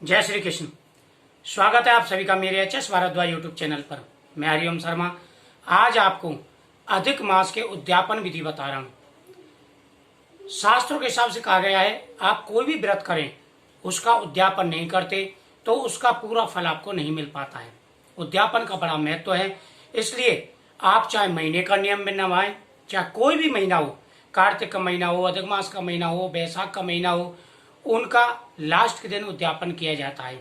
जय श्री कृष्ण। स्वागत है आप सभी का मेरे H S Bhardwaj YouTube channel पर। मैं हरिओम शर्मा आज आपको अधिक मास के उद्यापन विधि बता रहा हूँ। शास्त्रों के हिसाब से कहा गया है आप कोई भी व्रत करें उसका उद्यापन नहीं करते तो उसका पूरा फल आपको नहीं मिल पाता है। उद्यापन का बड़ा महत्व है, इसलिए आप चाहे महीने का नियम में नभाएं, चाहे कोई भी महीना हो, कार्तिक का महीना हो, अधिक मास का महीना हो, बैसाख का महीना हो, उनका लास्ट के दिन उद्यापन किया जाता है।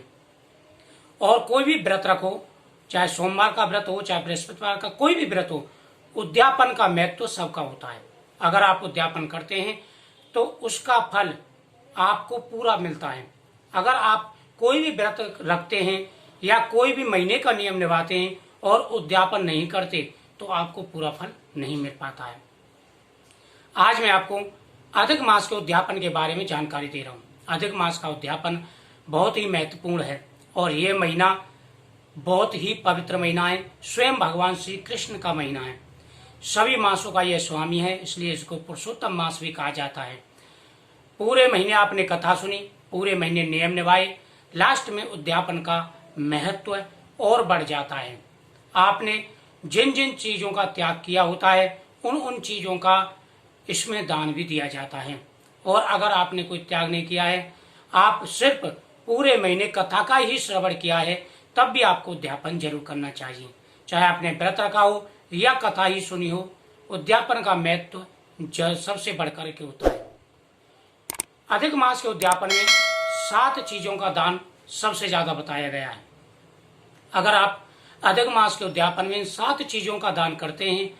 और कोई भी व्रत रखो, चाहे सोमवार का व्रत हो, चाहे बृहस्पतिवार का कोई भी व्रत हो, उद्यापन का महत्व सबका होता है। अगर आप उद्यापन करते हैं तो उसका फल आपको पूरा मिलता है। अगर आप कोई भी व्रत रखते हैं या कोई भी महीने का नियम निभाते हैं और उद्यापन नहीं करते तो आपको पूरा फल नहीं मिल पाता है। आज मैं आपको अधिक मास के उद्यापन के बारे में जानकारी दे रहा हूँ। अधिक मास का उद्यापन बहुत ही महत्वपूर्ण है और ये महीना बहुत ही पवित्र महीना है। स्वयं भगवान श्री कृष्ण का महीना है। सभी मासों का यह स्वामी है, इसलिए इसको पुरुषोत्तम मास भी कहा जाता है। पूरे महीने आपने कथा सुनी, पूरे महीने नियम निभाए, लास्ट में उद्यापन का महत्व और बढ़ जाता है। आपने जिन जिन चीजों का त्याग किया होता है उन चीजों का इसमें दान भी दिया जाता है। और अगर आपने कोई त्याग नहीं किया है, आप सिर्फ पूरे महीने कथा का ही श्रवण किया है, तब भी आपको उद्यापन जरूर करना चाहिए। चाहे आपने व्रत रखा हो या कथा ही सुनी हो, उद्यापन का महत्व सबसे बढ़कर के होता है। अधिक मास के उद्यापन में 7 चीजों का दान सबसे ज्यादा बताया गया है। अगर आप अधिक मास के उद्यापन में 7 चीजों का दान करते हैं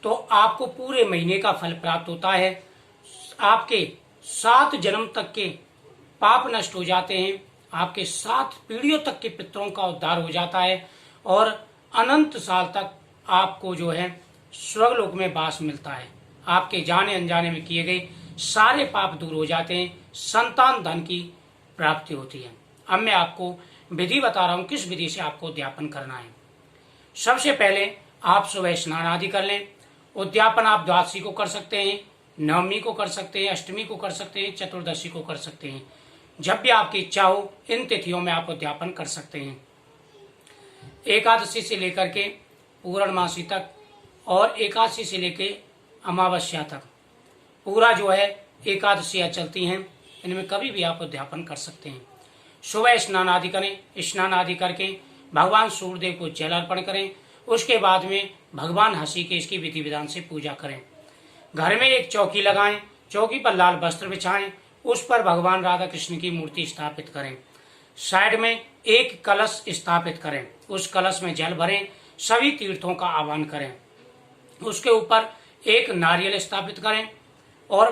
तो आपको पूरे महीने का फल प्राप्त होता है। आपके 7 जन्म तक के पाप नष्ट हो जाते हैं, आपके 7 पीढ़ियों तक के पितरों का उद्धार हो जाता है और अनंत साल तक आपको जो है स्वर्गलोक में वास मिलता है। आपके जाने अनजाने में किए गए सारे पाप दूर हो जाते हैं, संतान धन की प्राप्ति होती है। अब मैं आपको विधि बता रहा हूं किस विधि से आपको उद्यापन करना है। सबसे पहले आप सुबह स्नान आदि कर लें। उद्यापन आप द्वादशी को कर सकते हैं, नवमी को कर सकते हैं, अष्टमी को कर सकते हैं, चतुर्दशी को कर सकते हैं। जब भी आपकी इच्छा हो इन तिथियों में आप उद्यापन कर सकते हैं। एकादशी से लेकर के पूर्णमासी तक और एकादशी से लेकर अमावस्या तक पूरा जो है एकादशियां चलती हैं, इनमें कभी भी आप उद्यापन कर सकते हैं। सुबह स्नान आदि करें, स्नान आदि करके भगवान सूर्यदेव को जल अर्पण करें। उसके बाद में भगवान हंसीकेश की विधि विधान से पूजा करें। घर में एक चौकी लगाएं, चौकी पर लाल वस्त्र बिछाएं, उस पर भगवान राधा कृष्ण की मूर्ति स्थापित करें। साइड में एक कलश स्थापित करें, उस कलश में जल भरें, सभी तीर्थों का आह्वान करें। उसके ऊपर एक नारियल स्थापित करें और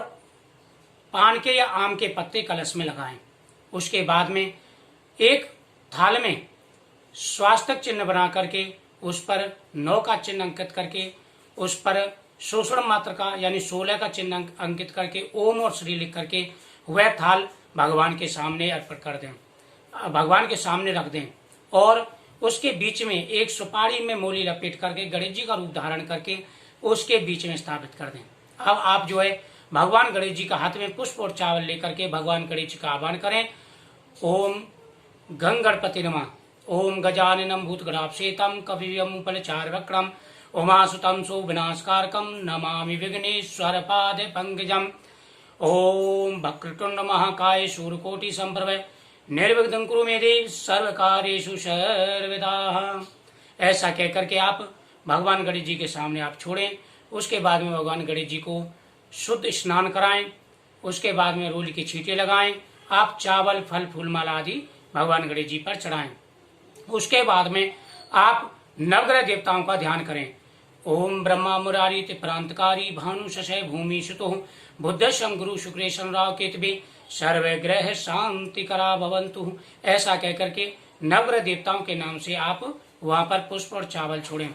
पान के या आम के पत्ते कलश में लगाएं। उसके बाद में एक थाल में स्वास्तिक चिन्ह बना करके उस पर 9 का चिन्ह अंकित करके उस पर शोषण मात्र का यानी 16 का चिन्ह अंकित करके ओम और श्री लिख करके वह थाल भगवान के सामने अर्पण कर दें, भगवान के सामने रख दें और उसके बीच में एक सुपारी में मूली लपेट करके गणेश जी का रूप धारण करके उसके बीच में स्थापित कर दें। अब आप जो है भगवान गणेश जी का हाथ में पुष्प और चावल लेकर के भगवान गणेश जी का आह्वान करें। ओम गंग गणपति नमः, ओम गजाननम भूतगणाभिषेकम कवियमुपलचारवक्रम उमासुतम सुविनाशकारकम नमामि विघ्नेश्वर पाद पंकजम। ओम वक्रतुंड महाकाय सूर्यकोटि संप्रभ निर्विघ्नं कुरु मे देव सर्वकार्येषु सर्वदा। ऐसा कहकर के आप भगवान गणेश जी के सामने आप छोड़ें। उसके बाद में भगवान गणेश जी को शुद्ध स्नान कराएं। उसके बाद में रोली की छींटे लगाएं। आप चावल फल फूल माला आदि भगवान गणेश जी पर चढ़ाएं। उसके बाद में आप नवग्रह देवताओं का ध्यान करें। ओम ब्रह्मा मुरारी प्रांतकारी भानु शशय भूमि सुतु बुद्ध शंकरु शुक्रेशन राव केतवे सर्वग्रह शांति करा भवंतु। ऐसा कहकर के नवग्रह देवताओं के नाम से आप वहां पर पुष्प और चावल छोड़ें।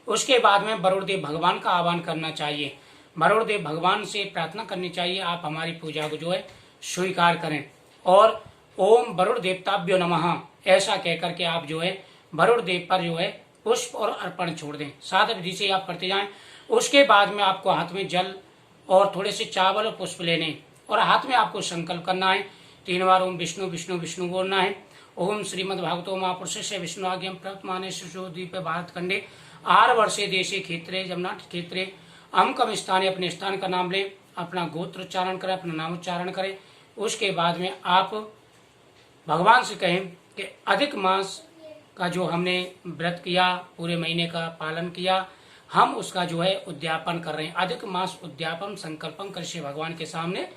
उसके बाद में वरुण देव भगवान का आह्वान करना चाहिए। वरुण देव भगवान से प्रार्थना करनी चाहिए आप हमारी पूजा को जो है स्वीकार करें और ओम वरुण देवताभ्यो नमः ऐसा कहकर के आप जो है वरुण देव पर जो है पुष्प और अर्पण छोड़ दें। 7 विधि से आप करते जाएं। उसके बाद में आपको हाथ में जल और थोड़े से चावल और पुष्प लेने और हाथ में आपको संकल्प करना है 3 बार ओम विष्णु विष्णु विष्णु बोलना है ओम श्रीमद्भागवतो महापुरुषस्य विष्णुवाक्यं प्रवर्तमाने शिशुद्वीपे भारतखंडे आर वर्षे देशे क्षेत्रे जमुना क्षेत्रे अमकम स्थाने अपने स्थान का नाम ले, अपना गोत्र उच्चारण करें, अपना नाम उच्चारण करें। उसके बाद में आप भगवान से कहें कि अधिक मास का जो हमने व्रत किया, पूरे महीने का पालन किया, हम उसका जो है उद्यापन कर रहे हैं। अधिक मास उद्यापन संकल्पम करके भगवान के सामने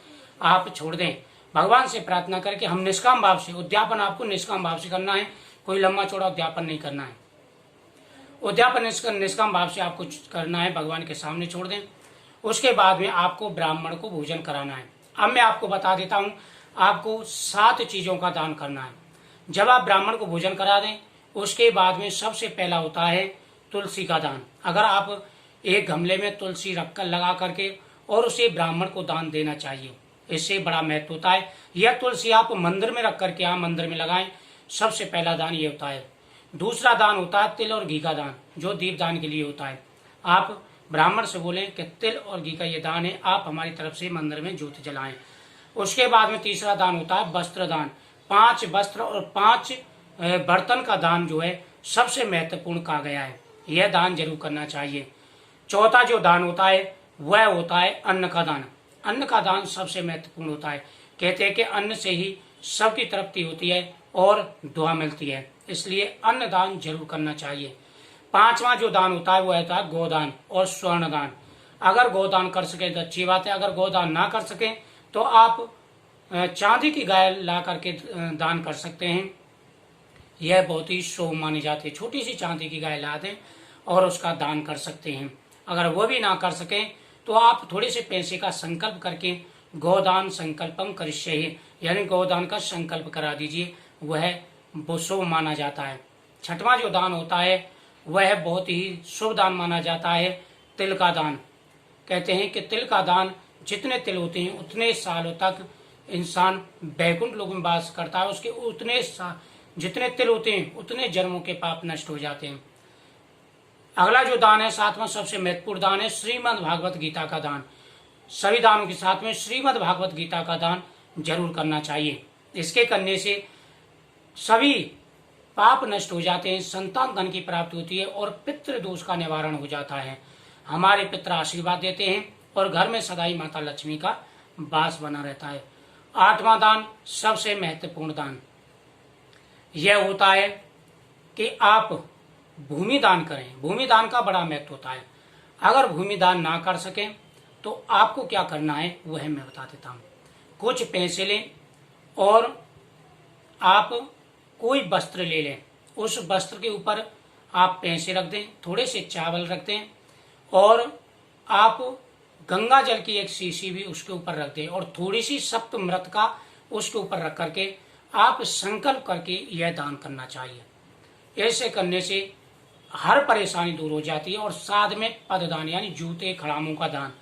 आप छोड़ दें। भगवान से प्रार्थना करके हम निष्काम भाव से उद्यापन, आपको निष्काम भाव से करना है, कोई लंबा चौड़ा उद्यापन नहीं करना है। उद्यापन निष्काम भाव से आपको करना है, भगवान के सामने छोड़ दें। उसके बाद में आपको ब्राह्मण को भोजन कराना है। अब मैं आपको बता देता हूं, आपको 7 चीजों का दान करना है। जब आप ब्राह्मण को भोजन करा दें, उसके बाद में सबसे पहला होता है तुलसी का दान। अगर आप एक गमले में तुलसी रखकर लगा करके और उसे ब्राह्मण को दान देना चाहिए, इससे बड़ा महत्व होता है। यह तुलसी आप मंदिर में रख करके आप मंदिर में लगाएं, सबसे पहला दान ये होता है। दूसरा दान होता है तिल और घी का दान, जो दीपदान के लिए होता है। आप ब्राह्मण से बोलें कि तिल और घी का ये दान है, आप हमारी तरफ से मंदिर में ज्योति जलाएं। उसके बाद में तीसरा दान होता है वस्त्र दान। 5 वस्त्र और 5 बर्तन का दान जो है सबसे महत्वपूर्ण कहा गया है, यह दान जरूर करना चाहिए। चौथा जो दान होता है वह होता है अन्न का दान। अन्न का दान सबसे महत्वपूर्ण होता है। कहते हैं कि अन्न से ही सबकी तृप्ति होती है और दुआ मिलती है, इसलिए अन्न दान जरूर करना चाहिए। 5वां जो दान होता है वह होता है गोदान और स्वर्ण दान। अगर गोदान कर सके तो अच्छी बात है, अगर गोदान ना कर सके तो आप चांदी की गाय ला करके दान कर सकते हैं। यह बहुत ही शुभ मानी जाती है। छोटी सी चांदी की गाय ला दें और उसका दान कर सकते हैं। अगर वो भी ना कर सकें तो आप थोड़े से पैसे का संकल्प करके गोदान संकल्पम करिष्ये, यानी गोदान का संकल्प करा दीजिए, वह शुभ माना जाता है। 6वां जो दान होता है वह बहुत ही शुभ दान माना जाता है तिल का दान। कहते हैं कि तिल का दान, जितने तिल होते हैं उतने सालों तक इंसान बैकुंठ लोक में वास करता है। उसके उतने जितने तिल होते हैं उतने जन्मों के पाप नष्ट हो जाते हैं। अगला जो दान है 7वां सबसे महत्वपूर्ण दान है श्रीमद् भागवत गीता का दान। सभी दानों के साथ में श्रीमद् भागवत गीता का दान जरूर करना चाहिए। इसके करने से सभी पाप नष्ट हो जाते हैं, संतान धन की प्राप्ति होती है और पितृ दोष का निवारण हो जाता है। हमारे पितृ आशीर्वाद देते हैं और घर में सदाई माता लक्ष्मी का वास बना रहता है। 8वां दान सबसे महत्वपूर्ण दान यह होता है कि आप भूमि दान करें। भूमि दान का बड़ा महत्व होता है। अगर भूमि दान ना कर सकें तो आपको क्या करना है वह मैं बता देता हूँ। कुछ पैसे लें और आप कोई वस्त्र ले लें, उस वस्त्र के ऊपर आप पैसे रख दें, थोड़े से चावल रख दें और आप गंगा जल की एक शीशी भी उसके ऊपर रख दें और थोड़ी सी सप्तमृत का उसके ऊपर रख करके आप संकल्प करके यह दान करना चाहिए। ऐसे करने से हर परेशानी दूर हो जाती है। और साथ में पददान यानी जूते खड़ामों का दान,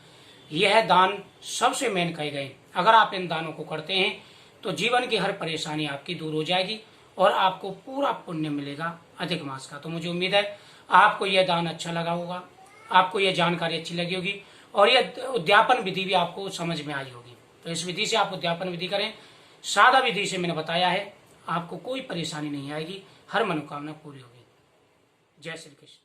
यह दान सबसे मेन कहे गए। अगर आप इन दानों को करते हैं तो जीवन की हर परेशानी आपकी दूर हो जाएगी और आपको पूरा पुण्य मिलेगा अधिक मास का। तो मुझे उम्मीद है आपको यह दान अच्छा लगा होगा, आपको यह जानकारी अच्छी लगी होगी और यह उद्यापन विधि भी आपको समझ में आई होगी। तो इस विधि से आप उद्यापन विधि करें। सादा विधि से मैंने बताया है, आपको कोई परेशानी नहीं आएगी, हर मनोकामना पूरी होगी। जय श्री कृष्ण।